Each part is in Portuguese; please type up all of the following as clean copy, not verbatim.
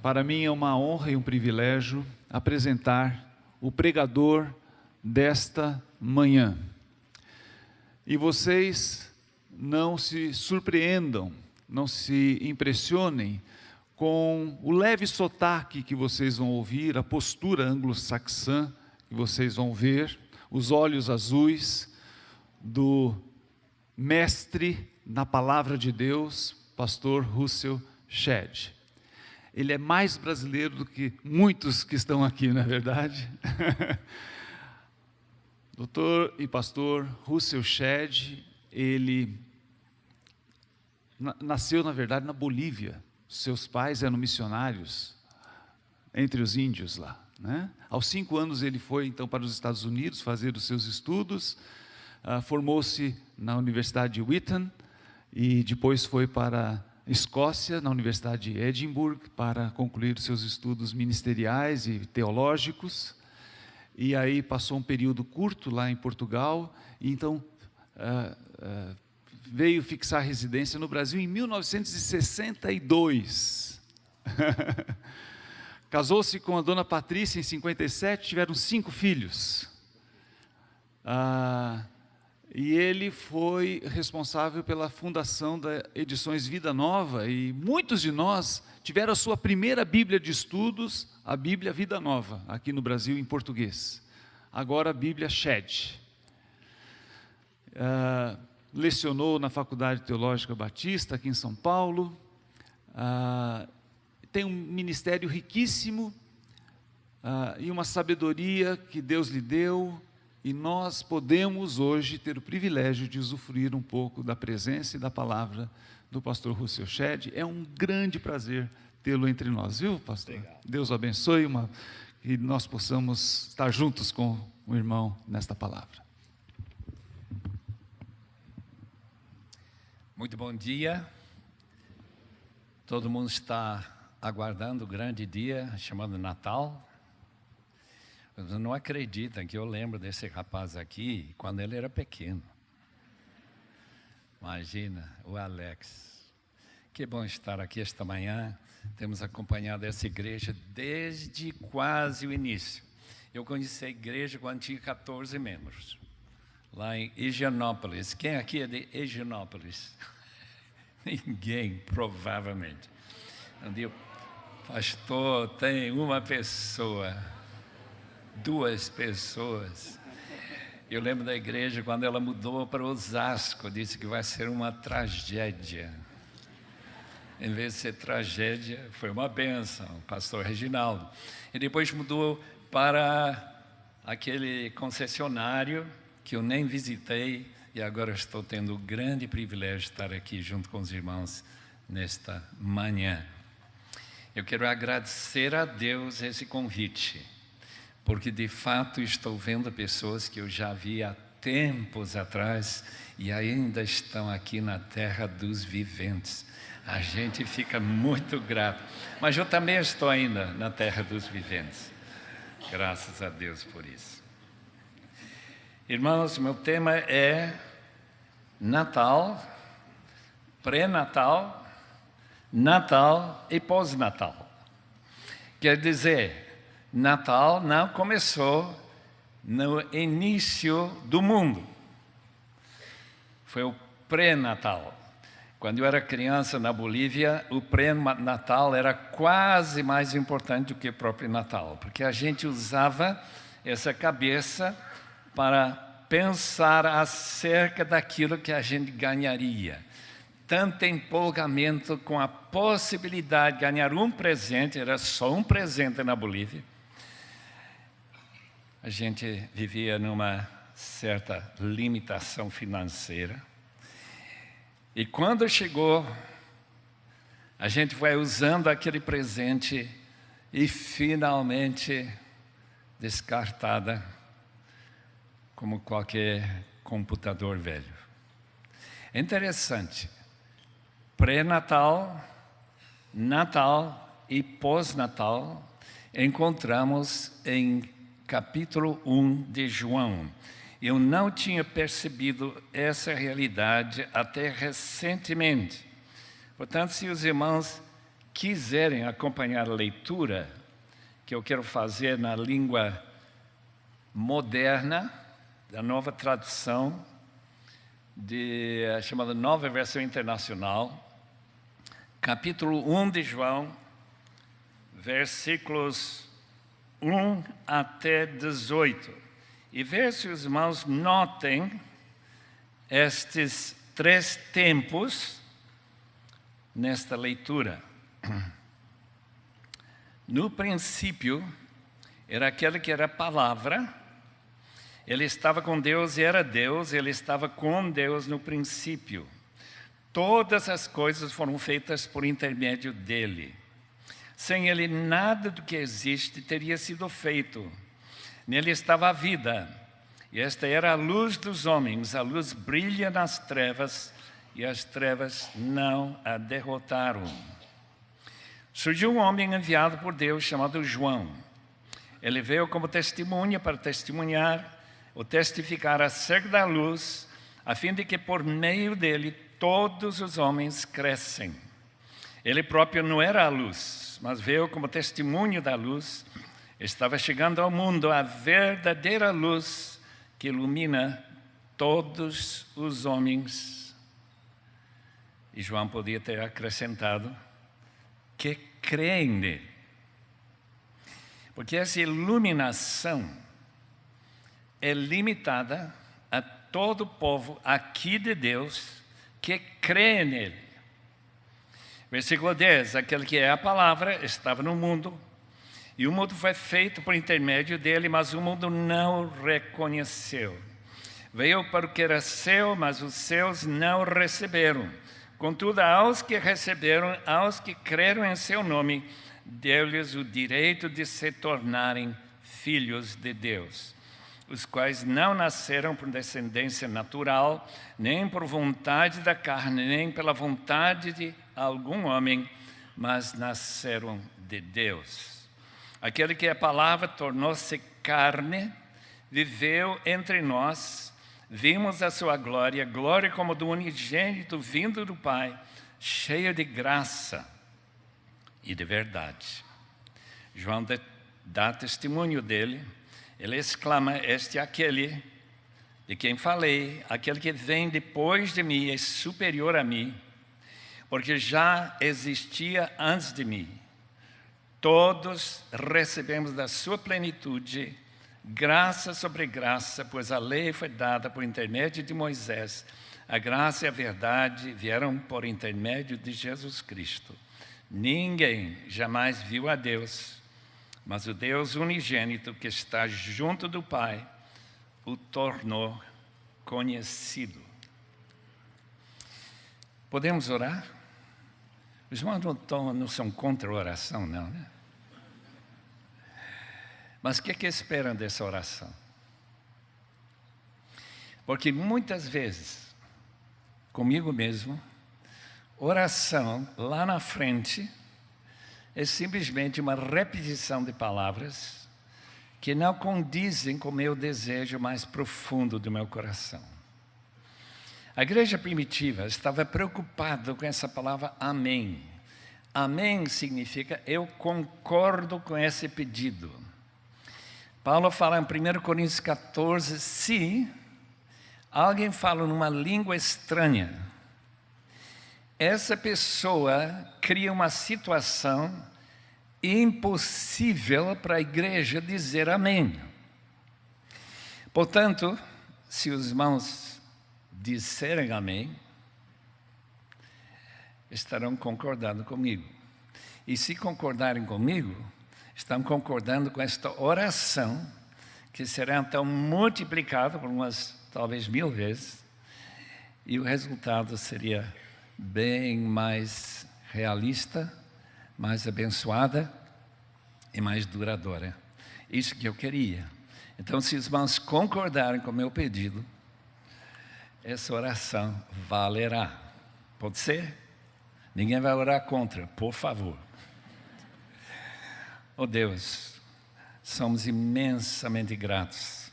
Para mim é uma honra e um privilégio apresentar o pregador desta manhã. E vocês não se surpreendam, não se impressionem com o leve sotaque que vocês vão ouvir, a postura anglo-saxã que vocês vão ver, os olhos azuis do mestre na palavra de Deus, pastor Russell Shedd. Ele é mais brasileiro do que muitos que estão aqui, não é verdade? Doutor e pastor Russell Shedd, ele nasceu, na verdade, na Bolívia. Seus pais eram missionários entre os índios lá, né? Aos 5 anos ele foi então para os Estados Unidos fazer os seus estudos, formou-se na Universidade de Wheaton e depois foi para Escócia, na Universidade de Edimburgo, para concluir os seus estudos ministeriais e teológicos. E aí passou um período curto lá em Portugal, e então veio fixar residência no Brasil em 1962. Casou-se com a dona Patrícia em 57, tiveram 5 filhos. E ele foi responsável pela fundação da Edições Vida Nova, e muitos de nós tiveram a sua primeira Bíblia de estudos, a Bíblia Vida Nova, aqui no Brasil em português. Agora a Bíblia Shedd. Lecionou na Faculdade Teológica Batista, aqui em São Paulo. Tem um ministério riquíssimo e uma sabedoria que Deus lhe deu. E nós podemos hoje ter o privilégio de usufruir um pouco da presença e da palavra do pastor Russell Shedd. É um grande prazer tê-lo entre nós, viu, pastor? Obrigado. Deus o abençoe, que nós possamos estar juntos com o irmão nesta palavra. Muito bom dia. Todo mundo está aguardando o grande dia chamado Natal. Você não acredita que eu lembro desse rapaz aqui quando ele era pequeno. Imagina, o Alex. Que bom estar aqui esta manhã. Temos acompanhado essa igreja desde quase o início. Eu conheci a igreja quando tinha 14 membros, lá em Higienópolis. Quem aqui é de Higienópolis? Ninguém, provavelmente. Eu digo, pastor, tem uma pessoa. 2 pessoas. Eu lembro da igreja quando ela mudou para Osasco, disse que vai ser uma tragédia. Em vez de ser tragédia, foi uma bênção, pastor Reginaldo. E depois mudou para aquele concessionário que eu nem visitei, e agora estou tendo o grande privilégio de estar aqui junto com os irmãos nesta manhã. Eu quero agradecer a Deus esse convite, porque de fato estou vendo pessoas que eu já vi há tempos atrás e ainda estão aqui na terra dos viventes. A gente fica muito grato, mas eu também estou ainda na terra dos viventes. Graças a Deus por isso. Irmãos, meu tema é Natal, pré-natal, Natal e pós-natal. Quer dizer, Natal não começou no início do mundo. Foi o pré-natal. Quando eu era criança na Bolívia, o pré-natal era quase mais importante do que o próprio Natal, porque a gente usava essa cabeça para pensar acerca daquilo que a gente ganharia. Tanto empolgamento com a possibilidade de ganhar um presente, era só um presente na Bolívia. A gente vivia numa certa limitação financeira. E quando chegou, a gente vai usando aquele presente e finalmente descartada como qualquer computador velho. É interessante. Pré-natal, Natal e pós-natal encontramos em capítulo 1 de João. Eu não tinha percebido essa realidade até recentemente. Portanto, se os irmãos quiserem acompanhar a leitura, que eu quero fazer na língua moderna, da nova tradução, chamada Nova Versão Internacional, capítulo 1 de João, versículos 1 até 18. E ver se os irmãos notem estes 3 tempos nesta leitura. No princípio, era aquele que era a palavra, ele estava com Deus e era Deus, ele estava com Deus no princípio. Todas as coisas foram feitas por intermédio dele. Sem ele, nada do que existe teria sido feito. Nele estava a vida, e esta era a luz dos homens. A luz brilha nas trevas, e as trevas não a derrotaram. Surgiu um homem enviado por Deus chamado João. Ele veio como testemunha para testemunhar ou testificar acerca da luz, a fim de que por meio dele todos os homens crescem. Ele próprio não era a luz, mas veio como testemunho da luz. Estava chegando ao mundo a verdadeira luz que ilumina todos os homens. E João podia ter acrescentado que creem nele. Porque essa iluminação é limitada a todo o povo aqui de Deus que crê nele. Versículo 10, aquele que é a palavra estava no mundo, e o mundo foi feito por intermédio dele, mas o mundo não o reconheceu. Veio para o que era seu, mas os seus não o receberam. Contudo, aos que receberam, aos que creram em seu nome, deu-lhes o direito de se tornarem filhos de Deus, os quais não nasceram por descendência natural, nem por vontade da carne, nem pela vontade de algum homem, mas nasceram de Deus. Aquele que é a palavra tornou-se carne, viveu entre nós, vimos a sua glória, glória como do unigênito vindo do Pai, cheio de graça e de verdade. João dá testemunho dele. Ele exclama: este é aquele de quem falei, aquele que vem depois de mim é superior a mim, porque já existia antes de mim. Todos recebemos da sua plenitude graça sobre graça, pois a lei foi dada por intermédio de Moisés. A graça e a verdade vieram por intermédio de Jesus Cristo. Ninguém jamais viu a Deus, mas o Deus unigênito que está junto do Pai o tornou conhecido. Podemos orar? Os irmãos não são contra a oração, não, né? Mas o que esperam dessa oração? Porque muitas vezes, comigo mesmo, oração lá na frente é simplesmente uma repetição de palavras que não condizem com o meu desejo mais profundo do meu coração. A igreja primitiva estava preocupada com essa palavra amém. Amém significa eu concordo com esse pedido. Paulo fala em 1 Coríntios 14, se alguém fala numa língua estranha, essa pessoa cria uma situação impossível para a igreja dizer amém. Portanto, se os irmãos disserem amém, estarão concordando comigo. E se concordarem comigo, estão concordando com esta oração, que será então multiplicada por umas, talvez 1000 vezes, e o resultado seria bem mais realista, mais abençoada e mais duradoura. Isso que eu queria. Então, se os irmãos concordarem com o meu pedido, essa oração valerá. Pode ser? Ninguém vai orar contra, por favor. Oh Deus, somos imensamente gratos.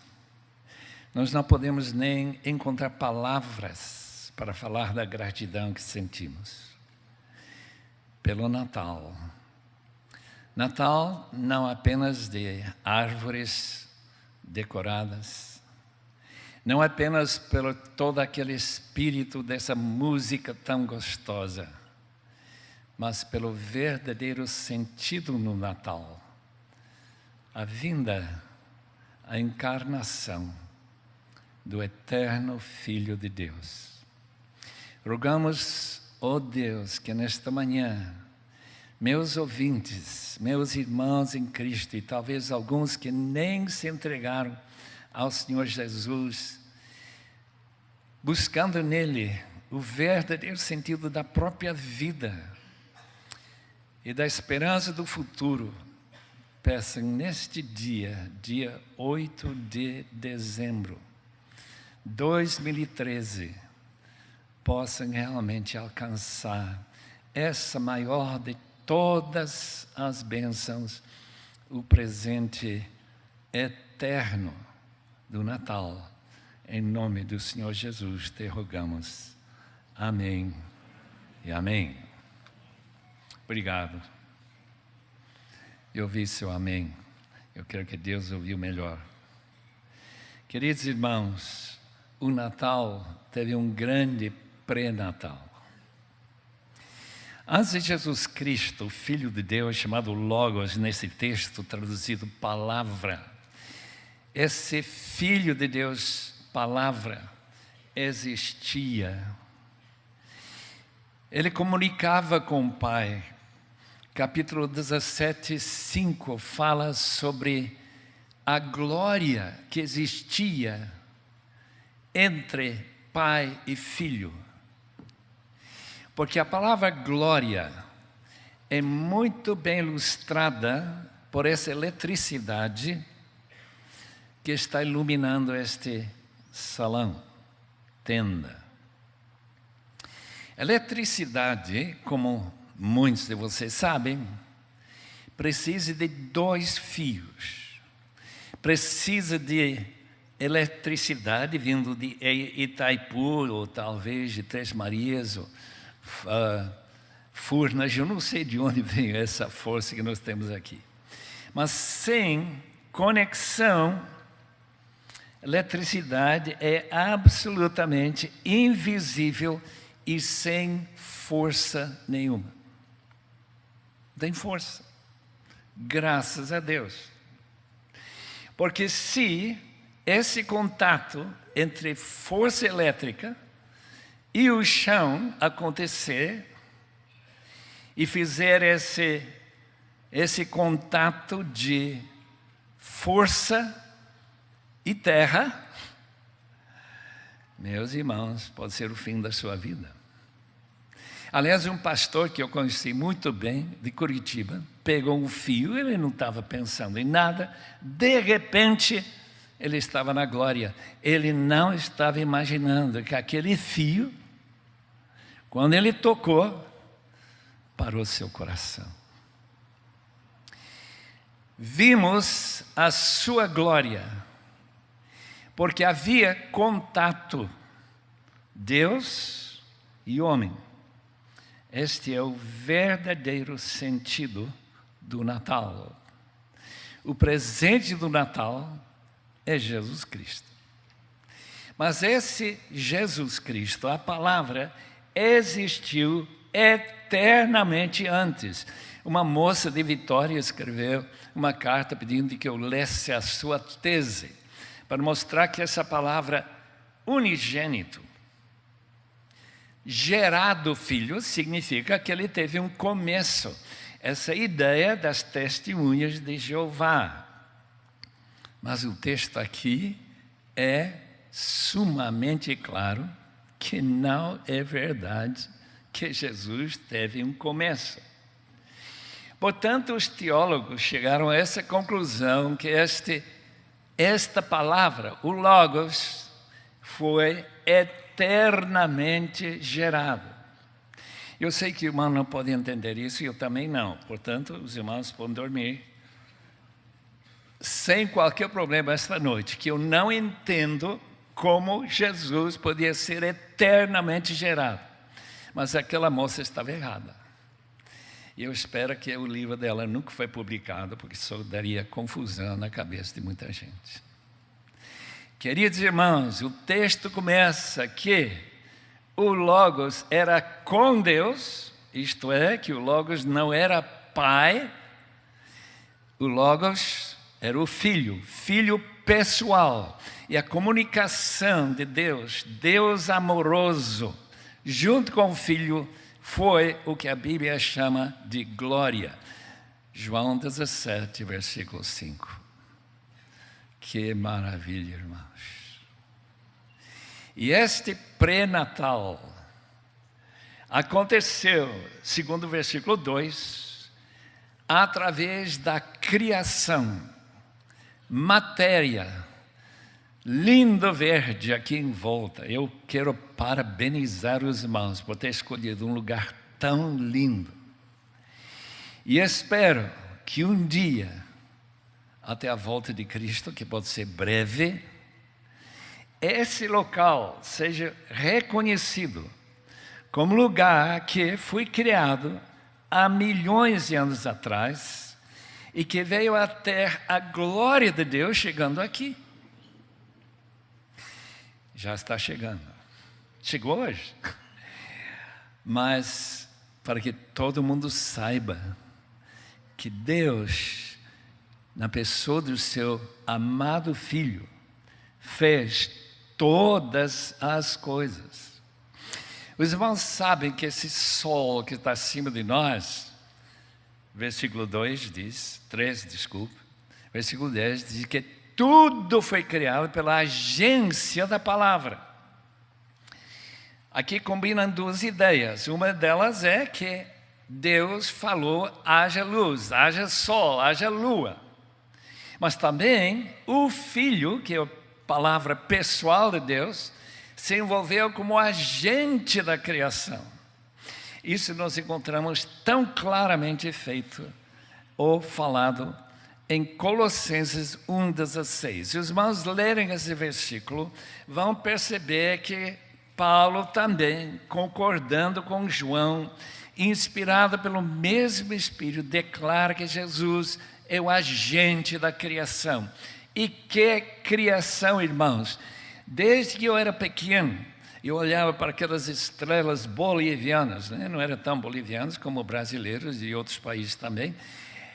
Nós não podemos nem encontrar palavras para falar da gratidão que sentimos. pelo Natal. Natal não apenas de árvores decoradas, não apenas pelo todo aquele espírito dessa música tão gostosa, mas pelo verdadeiro sentido no Natal. A vinda, a encarnação do eterno Filho de Deus. Rogamos, ó Deus, que nesta manhã, meus ouvintes, meus irmãos em Cristo, e talvez alguns que nem se entregaram ao Senhor Jesus, buscando nele o verdadeiro sentido da própria vida e da esperança do futuro, peçam neste dia, dia 8 de dezembro, 2013, possam realmente alcançar essa maior de todas as bênçãos, o presente eterno do Natal. Em nome do Senhor Jesus te rogamos. Amém e amém. Obrigado. Eu ouvi seu amém. Eu quero que Deus ouviu melhor. Queridos irmãos, o Natal teve um grande pré-natal. Antes de Jesus Cristo, o Filho de Deus, chamado Logos, nesse texto traduzido palavra, esse Filho de Deus, palavra, existia. Ele comunicava com o Pai. Capítulo 17, 5 fala sobre a glória que existia entre Pai e Filho. Porque a palavra glória é muito bem ilustrada por essa eletricidade que está iluminando este salão, tenda. Eletricidade, como muitos de vocês sabem, precisa de 2 fios. Precisa de eletricidade vindo de Itaipu, ou talvez de Três Marias, ou Furnas. Eu não sei de onde vem essa força que nós temos aqui. Mas sem conexão, eletricidade é absolutamente invisível e sem força nenhuma. Tem força, graças a Deus. Porque se esse contato entre força elétrica e o chão acontecer e fizer esse contato de força e terra, meus irmãos, pode ser o fim da sua vida. Aliás, um pastor que eu conheci muito bem, de Curitiba, pegou um fio, ele não estava pensando em nada, de repente, ele estava na glória. Ele não estava imaginando que aquele fio, quando ele tocou, parou seu coração. Vimos a sua glória, porque havia contato, Deus e homem. Este é o verdadeiro sentido do Natal. O presente do Natal é Jesus Cristo. Mas esse Jesus Cristo, a palavra, existiu eternamente antes. Uma moça de Vitória escreveu uma carta pedindo que eu lesse a sua tese, para mostrar que essa palavra unigênito, gerado filho, significa que ele teve um começo. Essa ideia das testemunhas de Jeová. Mas o texto aqui é sumamente claro que não é verdade que Jesus teve um começo. Portanto, os teólogos chegaram a essa conclusão que esta palavra, o Logos, foi eternamente gerado. Eu sei que o irmão não pode entender isso, e eu também não. Portanto, os irmãos podem dormir sem qualquer problema esta noite, que eu não entendo como Jesus podia ser eternamente gerado. Mas aquela moça estava errada. E eu espero que o livro dela nunca foi publicado, porque isso daria confusão na cabeça de muita gente. Queridos irmãos, o texto começa que o Logos era com Deus, isto é, que o Logos não era pai, o Logos era o Filho pessoal. E a comunicação de Deus, Deus amoroso, junto com o Filho, foi o que a Bíblia chama de glória. João 17, versículo 5. Que maravilha, irmãos. E este pré-natal aconteceu, segundo o versículo 2, através da criação, matéria, lindo verde aqui em volta. Eu quero parabenizar os irmãos por ter escolhido um lugar tão lindo. E espero que um dia, até a volta de Cristo, que pode ser breve, esse local seja reconhecido como lugar que foi criado há milhões de anos atrás e que veio a ter a glória de Deus chegando aqui. Já está chegando. Chegou hoje. Mas para que todo mundo saiba que Deus, na pessoa do seu amado Filho, fez todas as coisas. Os irmãos sabem que esse sol que está acima de nós, versículo 2 diz, 3, desculpa, versículo 10 diz que tudo foi criado pela agência da palavra. Aqui combinam duas ideias. Uma delas é que Deus falou, haja luz, haja sol, haja lua. Mas também o Filho, que é a palavra pessoal de Deus, se envolveu como agente da criação. Isso nós encontramos tão claramente feito ou falado em Colossenses 1,16. Se os irmãos lerem esse versículo, vão perceber que Paulo também, concordando com João, inspirado pelo mesmo Espírito, declara que Jesus é o agente da criação. E que criação, irmãos! Desde que eu era pequeno, eu olhava para aquelas estrelas bolivianas, né? Não eram tão bolivianas como brasileiros e outros países também.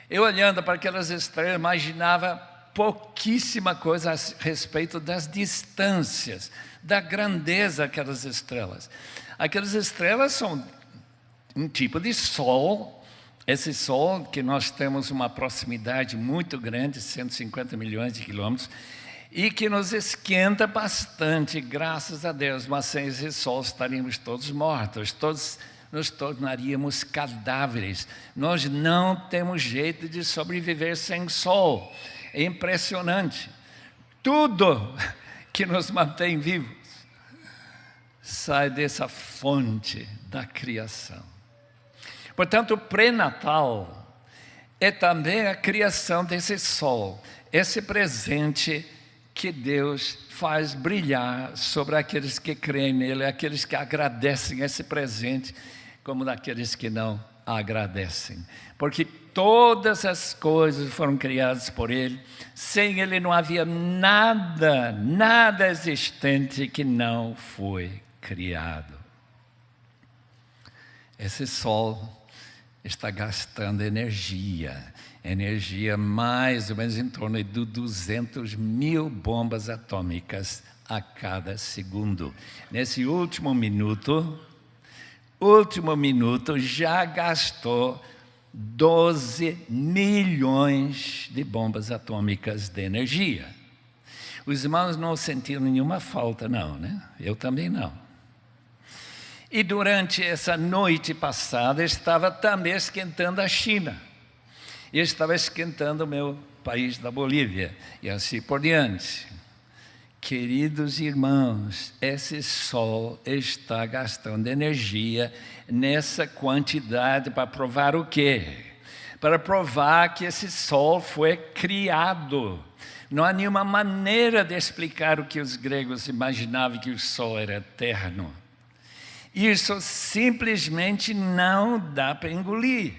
Eu olhando para aquelas estrelas, imaginava pouquíssima coisa a respeito das distâncias, da grandeza daquelas estrelas. Aquelas estrelas são um tipo de sol, esse sol que nós temos uma proximidade muito grande, 150 milhões de quilômetros, e que nos esquenta bastante, graças a Deus, mas sem esse sol estaríamos todos mortos, todos nos tornaríamos cadáveres. Nós não temos jeito de sobreviver sem sol. É impressionante. Tudo que nos mantém vivos sai dessa fonte da criação. Portanto, o pré-natal é também a criação desse sol, esse presente que Deus faz brilhar sobre aqueles que creem nele, aqueles que agradecem esse presente, como daqueles que não agradecem. Porque todas as coisas foram criadas por ele, sem ele não havia nada existente que não foi criado. Esse sol está gastando energia mais ou menos em torno de 200 mil bombas atômicas a cada segundo. Nesse último minuto já gastou 12 milhões de bombas atômicas de energia. Os irmãos não sentiram nenhuma falta, não, né? Eu também não. E durante essa noite passada, estava também esquentando a China. E estava esquentando o meu país da Bolívia. E assim por diante. Queridos irmãos, esse sol está gastando energia nessa quantidade para provar o quê? Para provar que esse sol foi criado. Não há nenhuma maneira de explicar o que os gregos imaginavam, que o sol era eterno. Isso simplesmente não dá para engolir.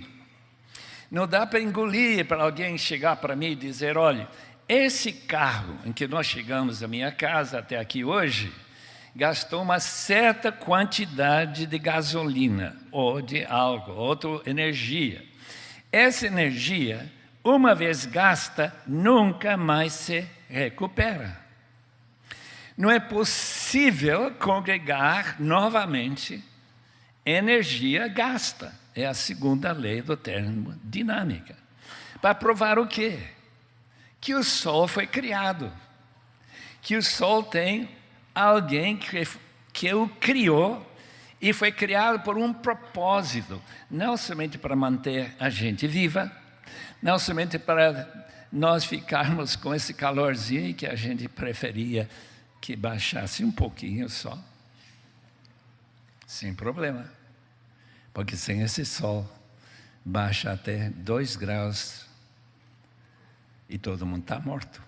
Não dá para engolir para alguém chegar para mim e dizer, olha, esse carro em que nós chegamos à minha casa até aqui hoje, gastou uma certa quantidade de gasolina, ou de algo, outra energia. Essa energia, uma vez gasta, nunca mais se recupera. Não é possível congregar novamente energia gasta. É a segunda lei da termodinâmica. Para provar o quê? Que o Sol foi criado. Que o Sol tem alguém que o criou e foi criado por um propósito. Não somente para manter a gente viva, não somente para nós ficarmos com esse calorzinho que a gente preferia que baixasse um pouquinho só. Sem problema. Porque sem esse sol, baixa até 2 graus e todo mundo está morto.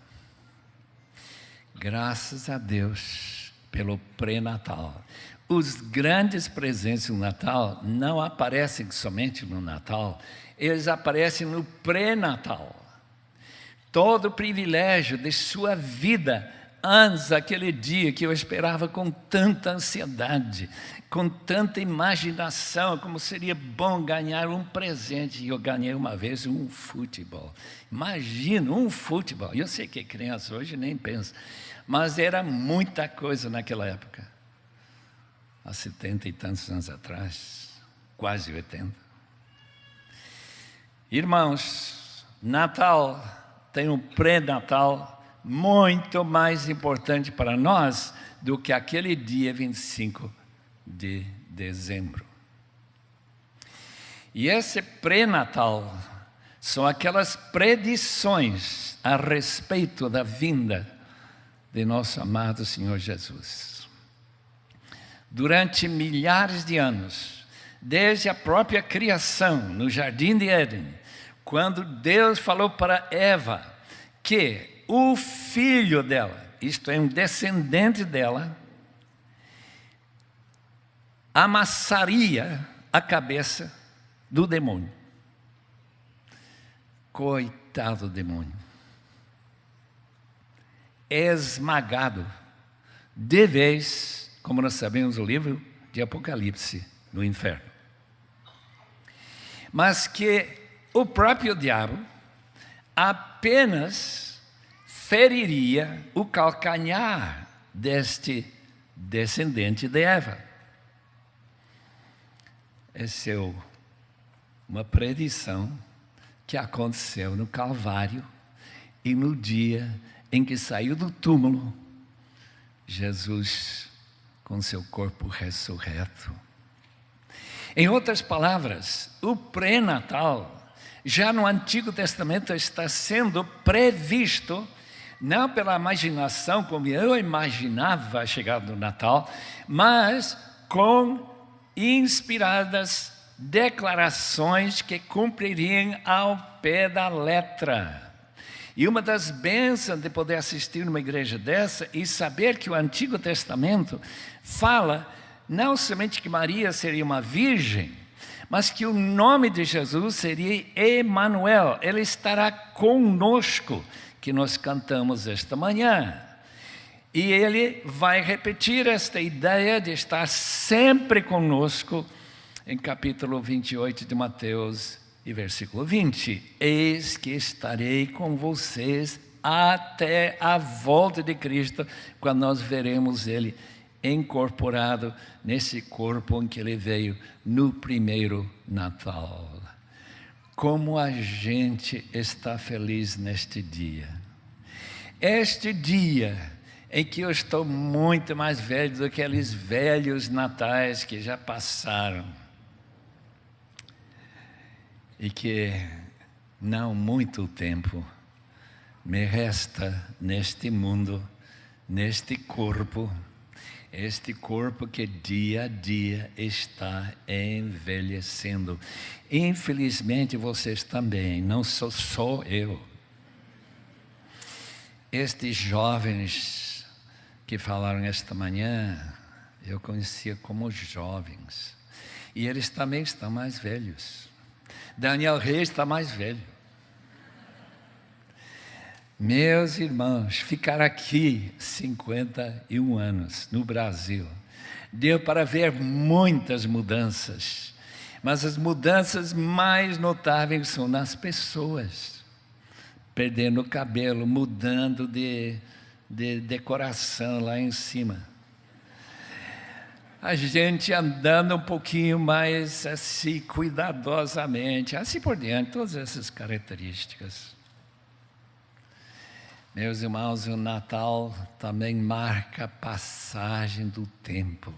Graças a Deus pelo pré-natal. Os grandes presentes no Natal não aparecem somente no Natal, eles aparecem no pré-natal. Todo o privilégio de sua vida antes daquele dia que eu esperava com tanta ansiedade, com tanta imaginação, como seria bom ganhar um presente. E eu ganhei uma vez um futebol. Imagina, um futebol. Eu sei que criança hoje nem pensa, mas era muita coisa naquela época. Há 70 e tantos anos atrás, quase 80. Irmãos, Natal tem um pré-natal muito mais importante para nós do que aquele dia 25 de dezembro. E esse pré-natal são aquelas predições a respeito da vinda de nosso amado Senhor Jesus. Durante milhares de anos, desde a própria criação no Jardim de Éden, quando Deus falou para Eva que o filho dela, isto é, um descendente dela, amassaria a cabeça do demônio. Coitado do demônio. Esmagado de vez, como nós sabemos no livro de Apocalipse, no inferno. Mas que o próprio diabo apenas feriria o calcanhar deste descendente de Eva. Essa é uma predição que aconteceu no Calvário e no dia em que saiu do túmulo, Jesus com seu corpo ressurreto. Em outras palavras, o pré-natal, já no Antigo Testamento, está sendo previsto, não pela imaginação, como eu imaginava a chegada do Natal, mas com inspiradas declarações que cumpririam ao pé da letra. E uma das bênçãos de poder assistir numa igreja dessa e saber que o Antigo Testamento fala não somente que Maria seria uma virgem, mas que o nome de Jesus seria Emanuel, Ele estará conosco, que nós cantamos esta manhã. E Ele vai repetir esta ideia de estar sempre conosco em capítulo 28 de Mateus e versículo 20. Eis que estarei com vocês até a volta de Cristo, quando nós veremos Ele incorporado nesse corpo em que Ele veio no primeiro Natal. Como a gente está feliz neste dia. Este dia em que eu estou muito mais velho do que aqueles velhos natais que já passaram. E que não muito tempo me resta neste mundo, neste corpo, este corpo que dia a dia está envelhecendo. Infelizmente vocês também, não sou só eu. Estes jovens que falaram esta manhã, eu conhecia como jovens. E eles também estão mais velhos. Daniel Reis está mais velho. Meus irmãos, ficar aqui 51 anos no Brasil, deu para ver muitas mudanças, mas as mudanças mais notáveis são nas pessoas, perdendo o cabelo, mudando de decoração lá em cima. A gente andando um pouquinho mais assim, cuidadosamente, assim por diante, todas essas características. Meus irmãos, o Natal também marca a passagem do tempo.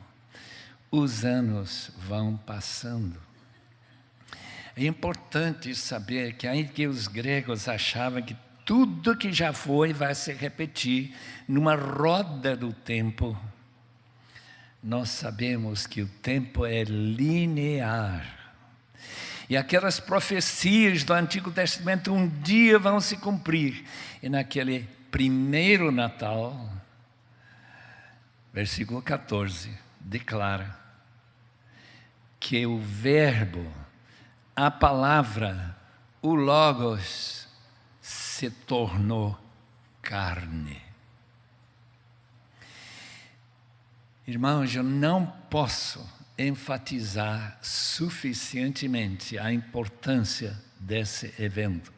Os anos vão passando. É importante saber que ainda que os gregos achavam que tudo que já foi vai se repetir numa roda do tempo, nós sabemos que o tempo é linear. E aquelas profecias do Antigo Testamento um dia vão se cumprir. E naquele primeiro Natal, versículo 14, declara que o verbo, a palavra, o Logos, se tornou carne. Irmãos, eu não posso enfatizar suficientemente a importância desse evento.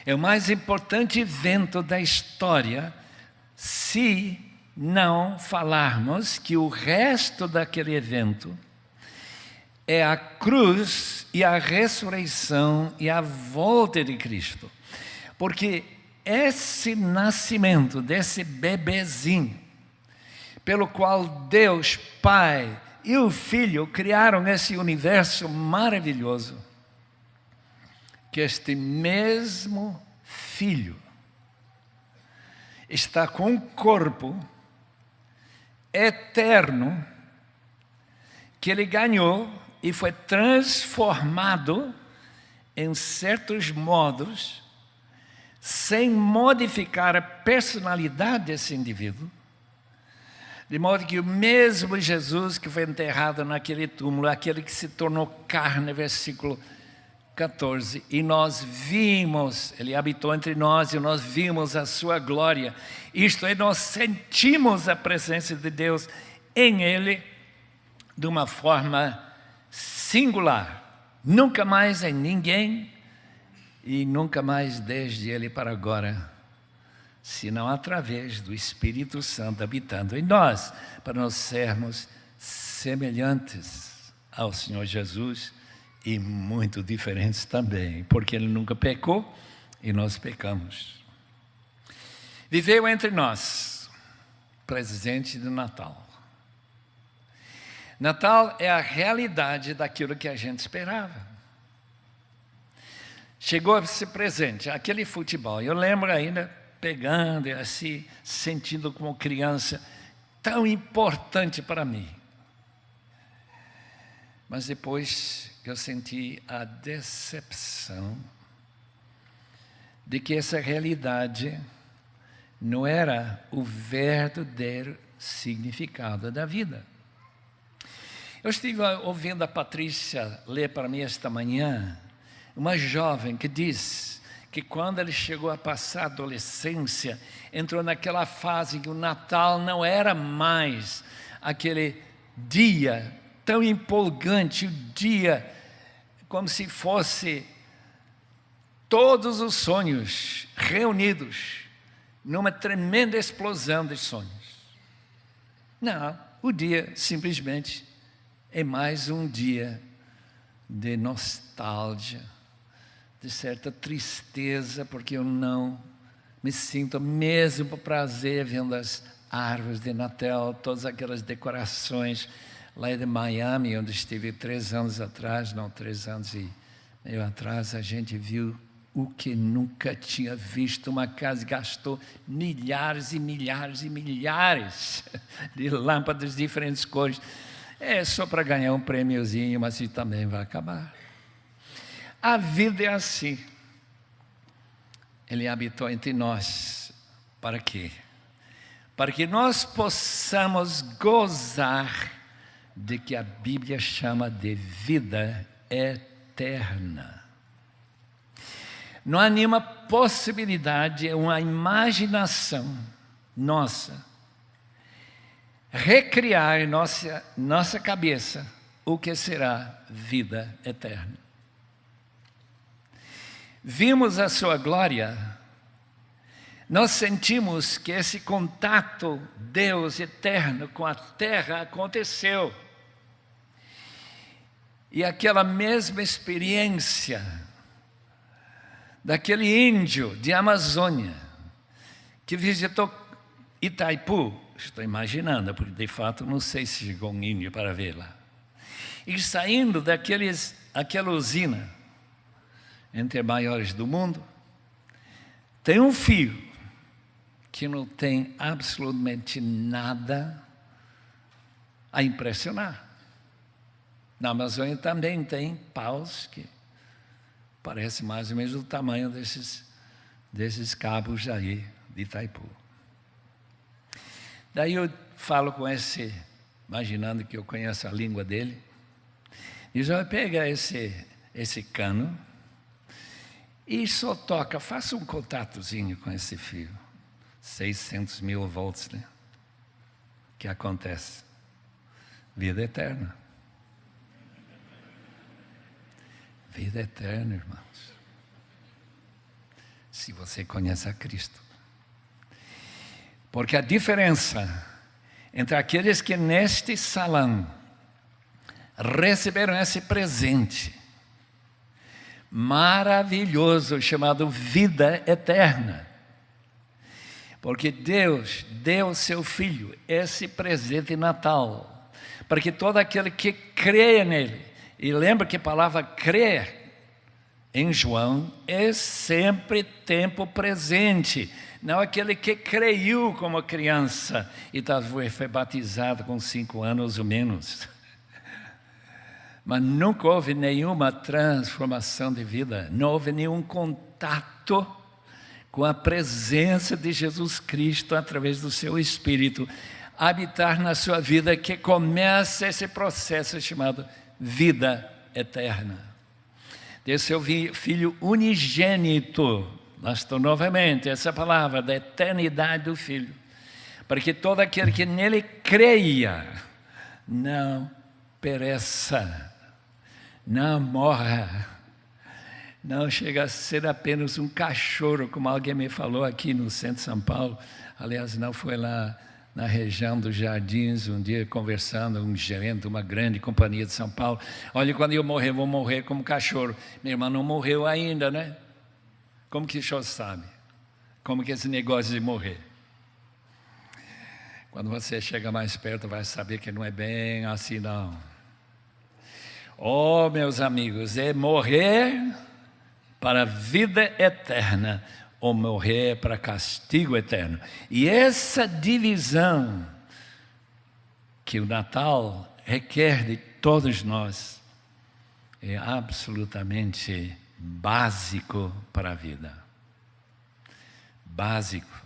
É o mais importante evento da história, se não falarmos que o resto daquele evento é a cruz e a ressurreição e a volta de Cristo. Porque esse nascimento desse bebezinho, pelo qual Deus, Pai e o Filho criaram esse universo maravilhoso, que este mesmo Filho está com um corpo eterno que ele ganhou e foi transformado em certos modos, sem modificar a personalidade desse indivíduo, de modo que o mesmo Jesus que foi enterrado naquele túmulo, aquele que se tornou carne, versículo 14, e nós vimos, ele habitou entre nós e nós vimos a sua glória, isto é, nós sentimos a presença de Deus em ele de uma forma singular, nunca mais em ninguém e nunca mais desde ele para agora, senão através do Espírito Santo habitando em nós, para nós sermos semelhantes ao Senhor Jesus e muito diferentes também, porque Ele nunca pecou e nós pecamos. Viveu entre nós, presente do Natal. Natal é a realidade daquilo que a gente esperava. Chegou a ser presente, aquele futebol, eu lembro ainda, pegando e assim, sentindo como criança, tão importante para mim. Mas depois eu senti a decepção de que essa realidade não era o verdadeiro significado da vida. Eu estive ouvindo a Patrícia ler para mim esta manhã, uma jovem que diz que quando ele chegou a passar a adolescência, entrou naquela fase em que o Natal não era mais aquele dia tão empolgante, o dia como se fosse todos os sonhos reunidos numa tremenda explosão de sonhos. Não, o dia simplesmente é mais um dia de nostalgia, de certa tristeza, porque eu não me sinto mesmo prazer vendo as árvores de Natal, todas aquelas decorações lá de Miami, onde estive 3 anos atrás, 3 anos e meio atrás, a gente viu o que nunca tinha visto, uma casa que gastou milhares e milhares e milhares de lâmpadas de diferentes cores. É só para ganhar um prêmiozinho, mas isso também vai acabar. A vida é assim. Ele habitou entre nós. Para quê? Para que nós possamos gozar de que a Bíblia chama de vida eterna. Não há nenhuma possibilidade, uma imaginação nossa, recriar em nossa cabeça o que será vida eterna. Vimos a sua glória, nós sentimos que esse contato Deus eterno com a terra aconteceu. E aquela mesma experiência daquele índio de Amazônia que visitou Itaipu, estou imaginando, porque de fato não sei se chegou um índio para ver lá. E saindo aquela usina, entre as maiores do mundo, tem um fio que não tem absolutamente nada a impressionar. Na Amazônia também tem paus que parecem mais ou menos do tamanho desses cabos aí de Itaipu. Daí eu falo com imaginando que eu conheço a língua dele, e já pega esse cano e só toca, faça um contatozinho com esse fio, 600 mil volts, né? O que acontece? Vida eterna. Vida eterna, irmãos. Se você conhece a Cristo. Porque a diferença entre aqueles que neste salão receberam esse presente maravilhoso chamado vida eterna, porque Deus deu ao seu Filho esse presente de Natal, para que todo aquele que crê nele, e lembra que a palavra crer em João é sempre tempo presente, não aquele que creu como criança e talvez foi batizado com 5 anos ou menos. Mas nunca houve nenhuma transformação de vida, não houve nenhum contato com a presença de Jesus Cristo através do seu Espírito habitar na sua vida, que começa esse processo chamado vida eterna. De seu Filho unigênito, bastou novamente essa palavra da eternidade do Filho, para que todo aquele que nele creia não pereça, não morra, não chega a ser apenas um cachorro, como alguém me falou aqui no centro de São Paulo. Aliás, não foi lá na região dos Jardins, um dia conversando com um gerente de uma grande companhia de São Paulo. Olha, quando eu morrer, vou morrer como cachorro. Minha irmã não morreu ainda, né? Como que o senhor sabe? Como que esse negócio de morrer? Quando você chega mais perto, vai saber que não é bem assim, não. Oh, meus amigos, é morrer para a vida eterna ou morrer para castigo eterno. E essa divisão que o Natal requer de todos nós é absolutamente básico para a vida. Básico.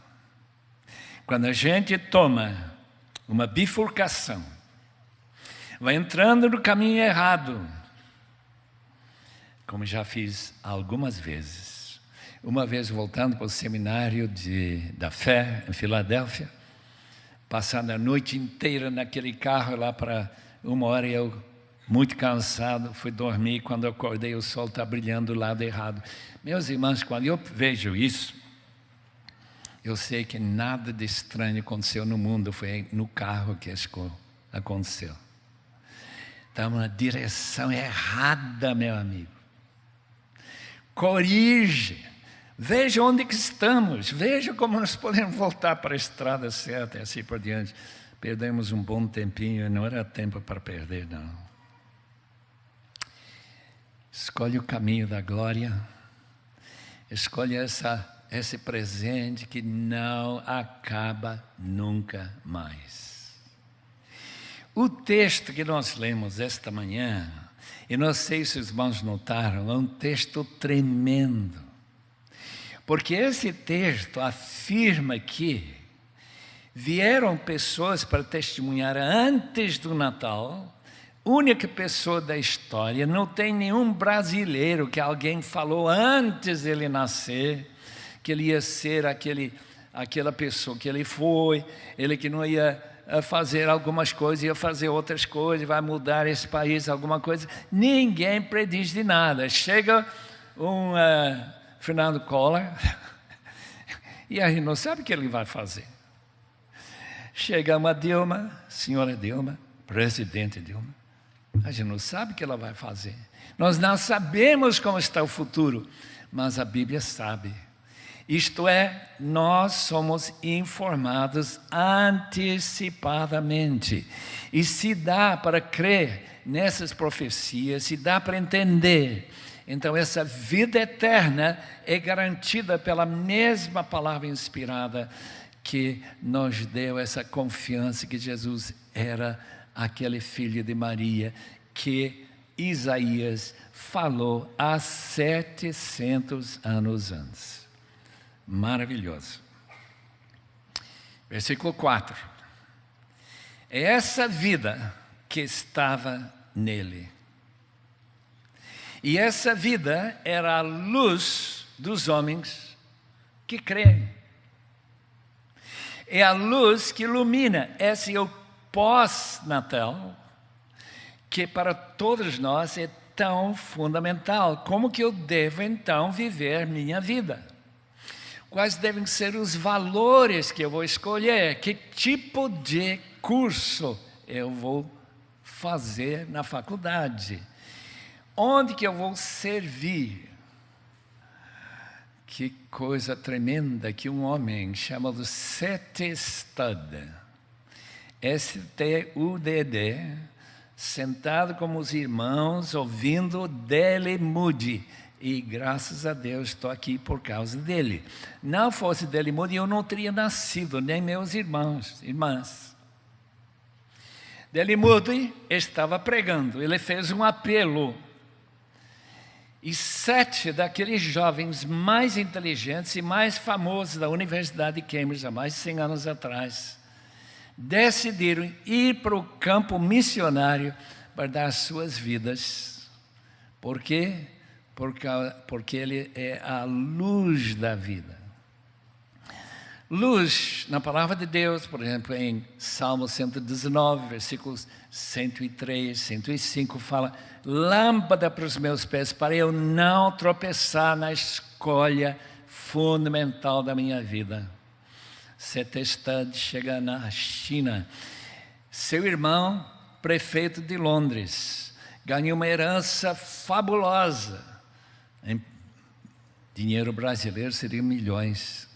Quando a gente toma uma bifurcação, vai entrando no caminho errado, como já fiz algumas vezes. Uma vez voltando para o seminário da fé em Filadélfia, passando a noite inteira naquele carro lá para 1h, eu muito cansado, fui dormir. Quando eu acordei, o sol está brilhando do lado errado. Meus irmãos, quando eu vejo isso, eu sei que nada de estranho aconteceu no mundo, foi no carro que aconteceu. Estamos na direção errada, meu amigo. Corrige. Veja onde que estamos. Veja como nós podemos voltar para a estrada certa e assim por diante. Perdemos um bom tempinho, não era tempo para perder, não. Escolhe o caminho da glória. Escolhe esse presente que não acaba nunca mais. O texto que nós lemos esta manhã, e não sei se os irmãos notaram, é um texto tremendo. Porque esse texto afirma que vieram pessoas para testemunhar antes do Natal única pessoa da história, não tem nenhum brasileiro que alguém falou antes dele nascer, que ele ia ser aquela pessoa que ele foi, ele que não ia fazer algumas coisas, ia fazer outras coisas, vai mudar esse país, alguma coisa. Ninguém prediz de nada. Chega um Fernando Collor, e a gente não sabe o que ele vai fazer. Chega uma Dilma, senhora Dilma, presidente Dilma, a gente não sabe o que ela vai fazer. Nós não sabemos como está o futuro, mas a Bíblia sabe. Isto é, nós somos informados antecipadamente. E se dá para crer nessas profecias, se dá para entender. Então, essa vida eterna é garantida pela mesma palavra inspirada que nos deu essa confiança que Jesus era aquele filho de Maria que Isaías falou há 700 anos antes. Maravilhoso. Versículo 4. É essa vida que estava nele. E essa vida era a luz dos homens que creem. É a luz que ilumina. Esse é o pós-natal, que para todos nós é tão fundamental. Como que eu devo então viver minha vida? Quais devem ser os valores que eu vou escolher? Que tipo de curso eu vou fazer na faculdade? Onde que eu vou servir? Que coisa tremenda que um homem chamado Seth Studd, S-T-U-D-D, sentado com os irmãos, ouvindo D.L. Moody. E graças a Deus estou aqui por causa dele. Não fosse D.L. Moody, eu não teria nascido, nem meus irmãs. D.L. Moody estava pregando, ele fez um apelo. E 7 daqueles jovens mais inteligentes e mais famosos da Universidade de Cambridge, há mais de 100 anos atrás, decidiram ir para o campo missionário para dar suas vidas. Por quê? Porque ele é a luz da vida. Luz, na palavra de Deus, por exemplo, em Salmo 119, versículos 103, 105, fala: lâmpada para os meus pés, para eu não tropeçar na escolha fundamental da minha vida. Seth Studd chega na China. Seu irmão, prefeito de Londres, ganhou uma herança fabulosa. Em dinheiro brasileiro seria milhões.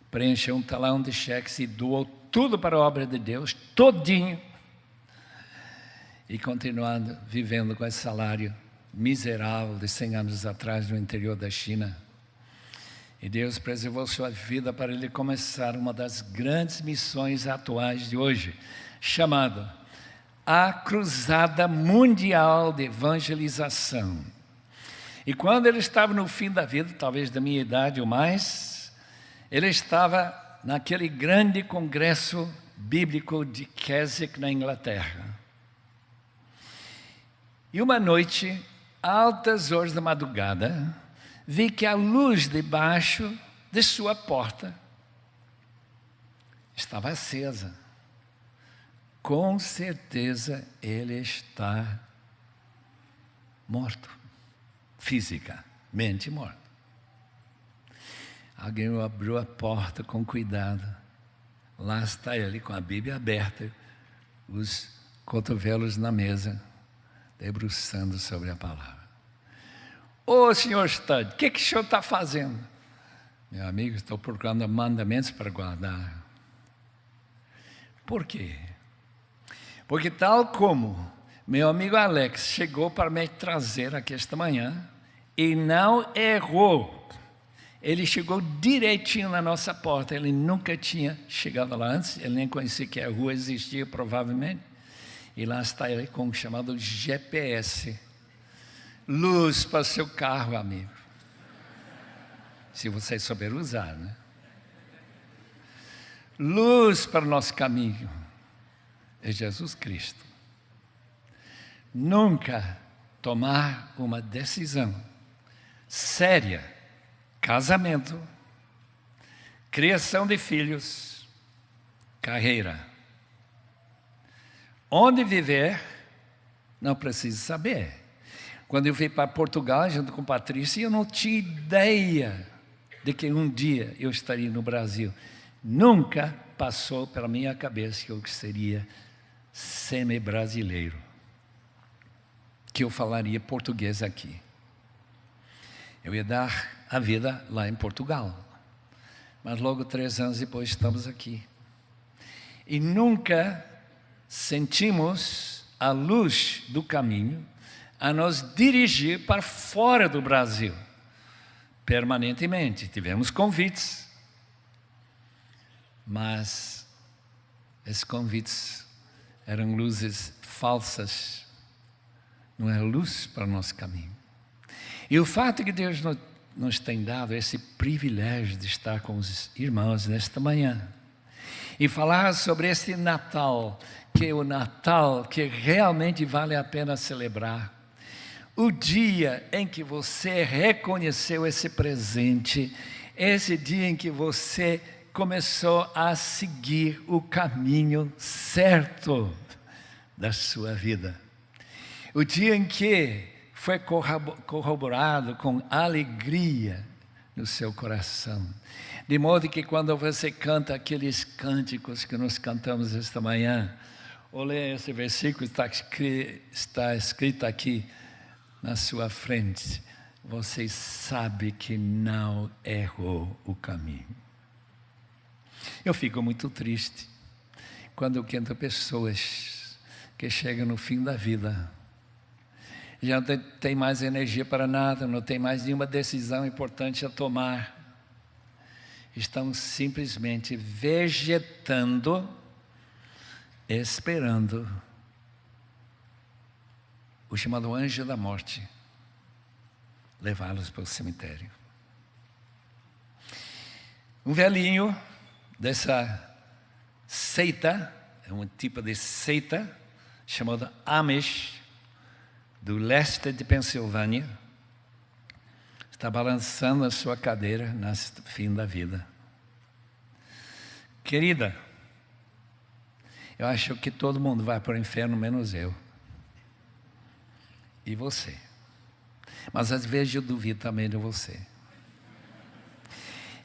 Preencheu um talão de cheques e doou tudo para a obra de Deus, todinho. E continuando vivendo com esse salário miserável de 100 anos atrás no interior da China. E Deus preservou sua vida para ele começar uma das grandes missões atuais de hoje, chamada a Cruzada Mundial de Evangelização. E quando ele estava no fim da vida, talvez da minha idade ou mais, ele estava naquele grande congresso bíblico de Keswick, na Inglaterra. E uma noite, altas horas da madrugada, vi que a luz debaixo de sua porta estava acesa. Com certeza ele está morto, fisicamente morto. Alguém abriu a porta com cuidado. Lá está ele com a Bíblia aberta, os cotovelos na mesa, debruçando sobre a palavra. Ô senhor Studd, o que o senhor está fazendo? Meu amigo, estou procurando mandamentos para guardar. Por quê? Porque tal como meu amigo Alex chegou para me trazer aqui esta manhã e não errou. Ele chegou direitinho na nossa porta. Ele nunca tinha chegado lá antes. Ele nem conhecia que a rua existia, provavelmente. E lá está ele com o chamado GPS. Luz para o seu carro, amigo. Se você souber usar, né? Luz para o nosso caminho. É Jesus Cristo. nunca tomar uma decisão séria, casamento, criação de filhos, carreira. Onde viver, não preciso saber. Quando eu vim para Portugal, junto com Patrícia, eu não tinha ideia de que um dia eu estaria no Brasil. Nunca passou pela minha cabeça que eu seria semi-brasileiro, que eu falaria português aqui. Eu ia dar a vida lá em Portugal. Mas logo 3 anos depois estamos aqui. E nunca sentimos a luz do caminho a nos dirigir para fora do Brasil. Permanentemente. Tivemos convites. Mas esses convites eram luzes falsas. Não é luz para o nosso caminho. E o fato que Deus nos tem dado esse privilégio de estar com os irmãos nesta manhã e falar sobre esse Natal, que é o Natal que realmente vale a pena celebrar. O dia em que você reconheceu esse presente, esse dia em que você começou a seguir o caminho certo da sua vida. O dia em que foi corroborado com alegria no seu coração. De modo que quando você canta aqueles cânticos que nós cantamos esta manhã, ou lê esse versículo que está escrito aqui na sua frente, você sabe que não errou o caminho. Eu fico muito triste quando eu canto pessoas que chegam no fim da vida, já não tem mais energia para nada, não tem mais nenhuma decisão importante a tomar. Estão simplesmente vegetando, esperando o chamado anjo da morte levá-los para o cemitério. Um velhinho dessa seita, é um tipo de seita chamada Amish, do leste de Pensilvânia, está balançando a sua cadeira no fim da vida. Querida, eu acho que todo mundo vai para o inferno, menos eu. E você. Mas às vezes eu duvido também de você.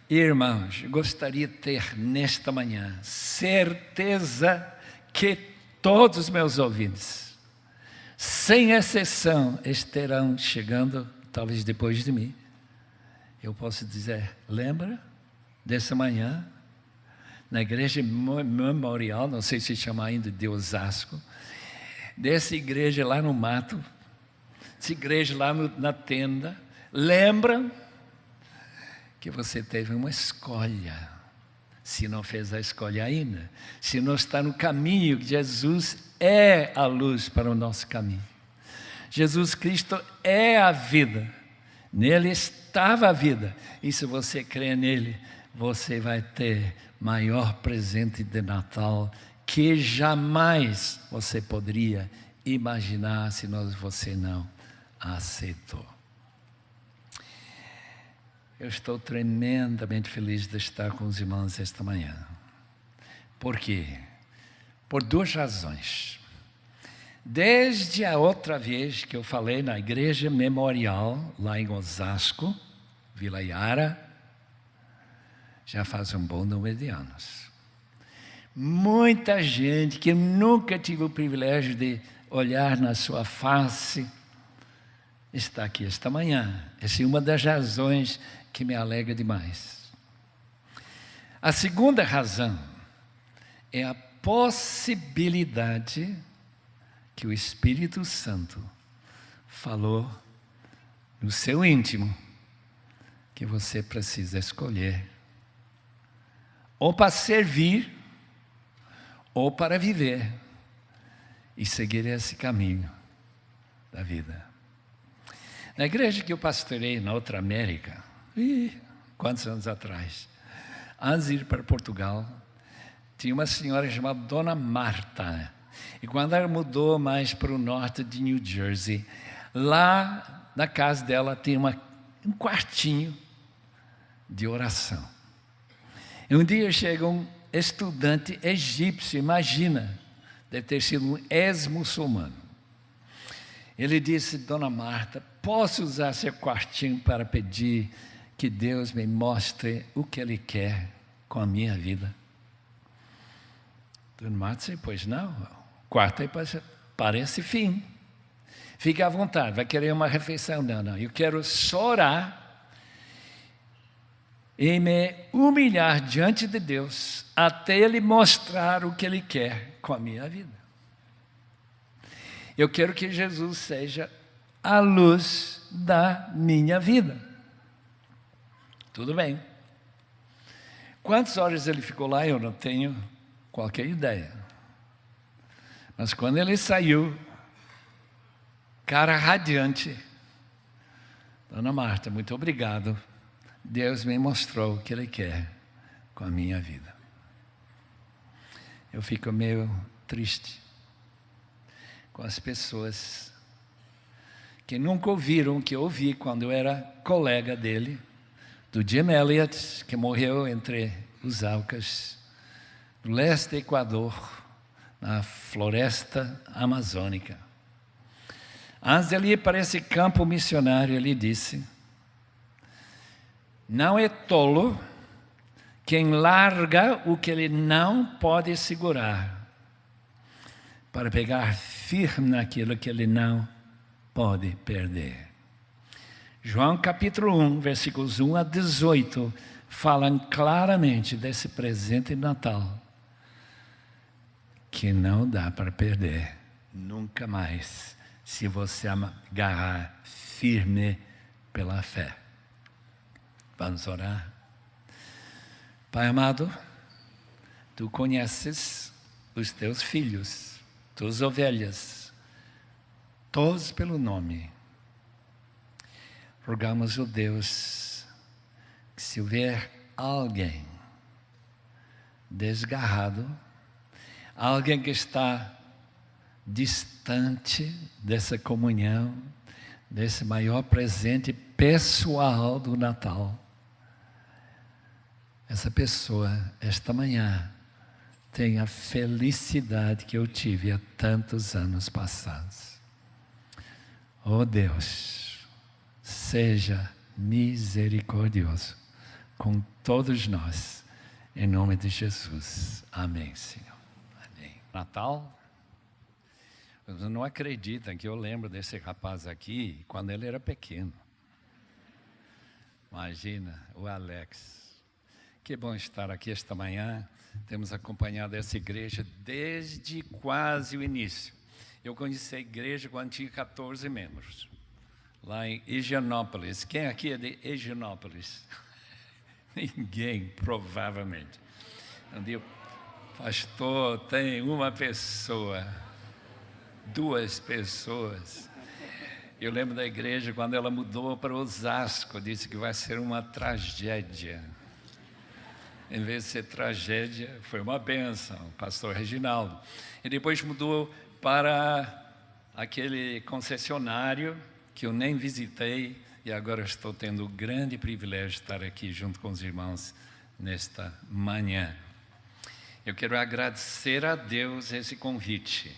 Irmãos, gostaria de ter nesta manhã certeza que todos os meus ouvintes, sem exceção, estarão chegando, talvez depois de mim. Eu posso dizer, lembra dessa manhã, na igreja memorial, não sei se chama ainda de Osasco, dessa igreja lá no mato, essa igreja lá na tenda, lembra que você teve uma escolha, se não fez a escolha ainda, se não está no caminho, Jesus é a luz para o nosso caminho. Jesus Cristo é a vida, nele estava a vida, e se você crê nele, você vai ter maior presente de Natal que jamais você poderia imaginar se você não aceitou. Eu estou tremendamente feliz de estar com os irmãos esta manhã. Por quê? Por 2 razões. Desde a outra vez que eu falei na igreja memorial, lá em Osasco, Vila Yara, já faz um bom número de anos. Muita gente que eu nunca tive o privilégio de olhar na sua face, está aqui esta manhã. Essa é uma das razões que me alegra demais. A segunda razão é a possibilidade que o Espírito Santo falou no seu íntimo que você precisa escolher ou para servir ou para viver e seguir esse caminho da vida. Na igreja que eu pastorei na outra América, quantos anos atrás, antes de ir para Portugal, tinha uma senhora chamada Dona Marta. E quando ela mudou mais para o norte de New Jersey, lá na casa dela tem um quartinho de oração. E um dia chega um estudante egípcio, imagina, deve ter sido um ex-muçulmano. Ele disse: Dona Marta, posso usar seu quartinho para pedir que Deus me mostre o que Ele quer com a minha vida? Dona Marta disse: pois não, o quarto aí parece fim. Fique à vontade, vai querer uma refeição? Não, eu quero só orar e me humilhar diante de Deus até Ele mostrar o que Ele quer com a minha vida. Eu quero que Jesus seja a luz da minha vida. Tudo bem. Quantas horas ele ficou lá, eu não tenho qualquer ideia. Mas quando ele saiu, cara radiante: Dona Marta, muito obrigado. Deus me mostrou o que Ele quer com a minha vida. Eu fico meio triste com as pessoas que nunca ouviram o que eu ouvi quando eu era colega dele, do Jim Elliot, que morreu entre os Aucas, no leste do Equador, na floresta amazônica. Antes de ele ir para esse campo missionário, ele disse: não é tolo quem larga o que ele não pode segurar para pegar firme naquilo que ele não pode perder. João capítulo 1, versículos 1 a 18, falam claramente desse presente de Natal, que não dá para perder, nunca mais, se você agarrar firme pela fé. Vamos orar. Pai amado, Tu conheces os Teus filhos, Tuas ovelhas, todos pelo nome. Rogamos, ó Deus, que se houver alguém desgarrado, alguém que está distante dessa comunhão, desse maior presente pessoal do Natal, essa pessoa, esta manhã, tem a felicidade que eu tive há tantos anos passados. Oh Deus, seja misericordioso com todos nós, em nome de Jesus. Amém, Senhor. Amém. Natal, vocês não acreditam que eu lembro desse rapaz aqui quando ele era pequeno. Imagina, o Alex. Que bom estar aqui esta manhã. Temos acompanhado essa igreja desde quase o início. Eu conheci a igreja quando tinha 14 membros, lá em Higienópolis. Quem aqui é de Higienópolis? Ninguém, provavelmente. Um dia, pastor, tem uma pessoa, 2 pessoas. Eu lembro da igreja quando ela mudou para Osasco, disse que vai ser uma tragédia. Em vez de ser tragédia, foi uma bênção, pastor Reginaldo. E depois mudou para aquele concessionário que eu nem visitei, e agora estou tendo o grande privilégio de estar aqui junto com os irmãos nesta manhã. Eu quero agradecer a Deus esse convite,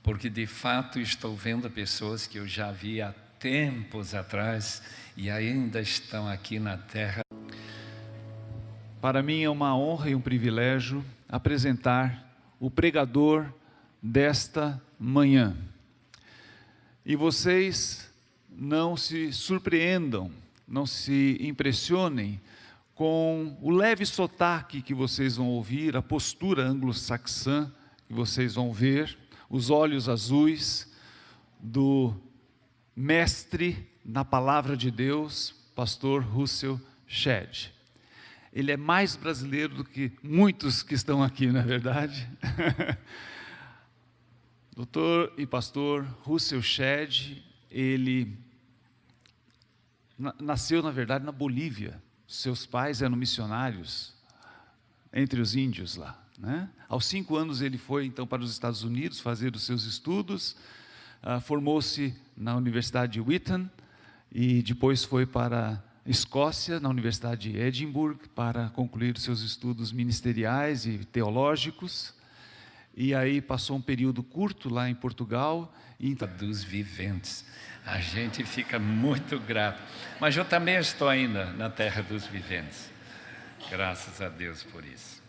porque de fato estou vendo pessoas que eu já vi há tempos atrás e ainda estão aqui na terra. Para mim é uma honra e um privilégio apresentar o pregador desta manhã. E vocês não se surpreendam, não se impressionem com o leve sotaque que vocês vão ouvir, a postura anglo-saxã que vocês vão ver, os olhos azuis do mestre na palavra de Deus, pastor Russell Shedd. Ele é mais brasileiro do que muitos que estão aqui, não é verdade? Doutor e pastor Russell Shedd, ele nasceu, na verdade, na Bolívia. Seus pais eram missionários entre os índios lá. né? Aos 5 anos ele foi então para os Estados Unidos fazer os seus estudos, formou-se na Universidade de Wheaton e depois foi para a Escócia, na Universidade de Edimburgo, para concluir os seus estudos ministeriais e teológicos. E aí passou um período curto lá em Portugal. Dos viventes. A gente fica muito grato. Mas eu também estou ainda na terra dos viventes. Graças a Deus por isso.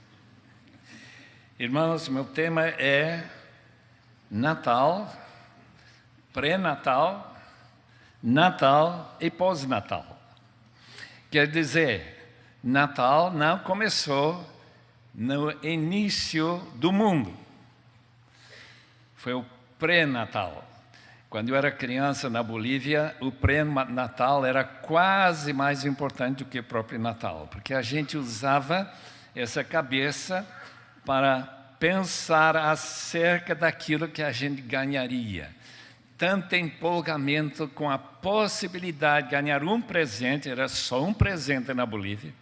Irmãos, meu tema é Natal, pré-natal, Natal e pós-natal. Quer dizer, Natal não começou no início do mundo. Foi o pré-natal. Quando eu era criança na Bolívia, o pré-natal era quase mais importante do que o próprio Natal, porque a gente usava essa cabeça para pensar acerca daquilo que a gente ganharia. Tanto empolgamento com a possibilidade de ganhar um presente, era só um presente na Bolívia.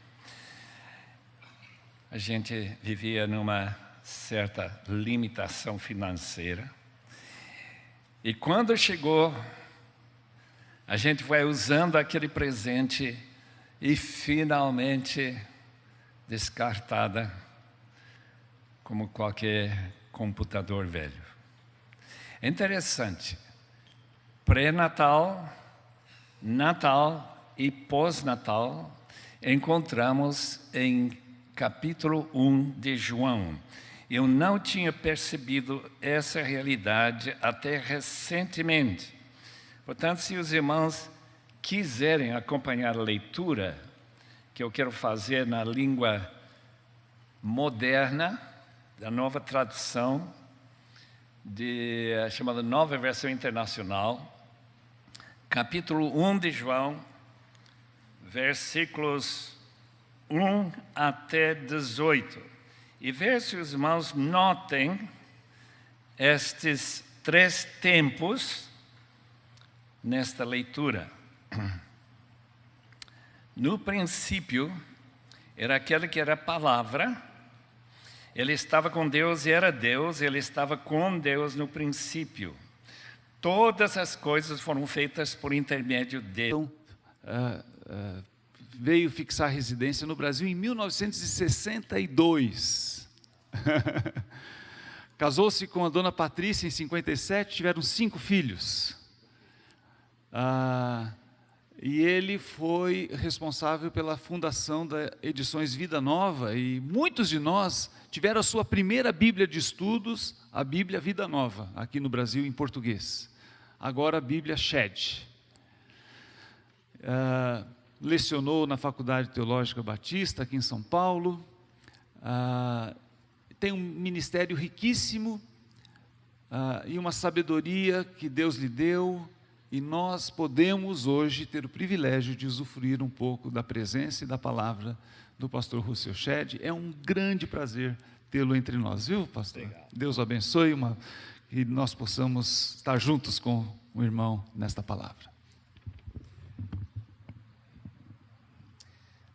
A gente vivia numa certa limitação financeira. E quando chegou, a gente foi usando aquele presente e finalmente descartada como qualquer computador velho. É interessante. Pré-natal, Natal e pós-natal encontramos em capítulo 1 de João. Eu não tinha percebido essa realidade até recentemente. Portanto, se os irmãos quiserem acompanhar a leitura, que eu quero fazer na língua moderna, da nova tradução, chamada Nova Versão Internacional, capítulo 1 de João, versículos 1 até 18. E ver se os irmãos notem estes 3 tempos nesta leitura. No princípio, era aquele que era a palavra, ele estava com Deus e era Deus, ele estava com Deus no princípio. Todas as coisas foram feitas por intermédio dele. Então, veio fixar residência no Brasil em 1962. Casou-se com a dona Patrícia em 57, tiveram 5 filhos. E ele foi responsável pela fundação da Edições Vida Nova, e muitos de nós tiveram a sua primeira Bíblia de estudos, a Bíblia Vida Nova, aqui no Brasil em português. Agora a Bíblia Shed. Lecionou na Faculdade Teológica Batista, aqui em São Paulo. Tem um ministério riquíssimo e uma sabedoria que Deus lhe deu, e nós podemos hoje ter o privilégio de usufruir um pouco da presença e da palavra do pastor Russell Shedd. É um grande prazer tê-lo entre nós, viu, pastor? Legal. Deus o abençoe, que nós possamos estar juntos com o irmão nesta palavra.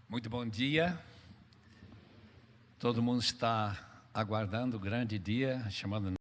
Muito bom dia. Todo mundo está aguardando o grande dia, chamado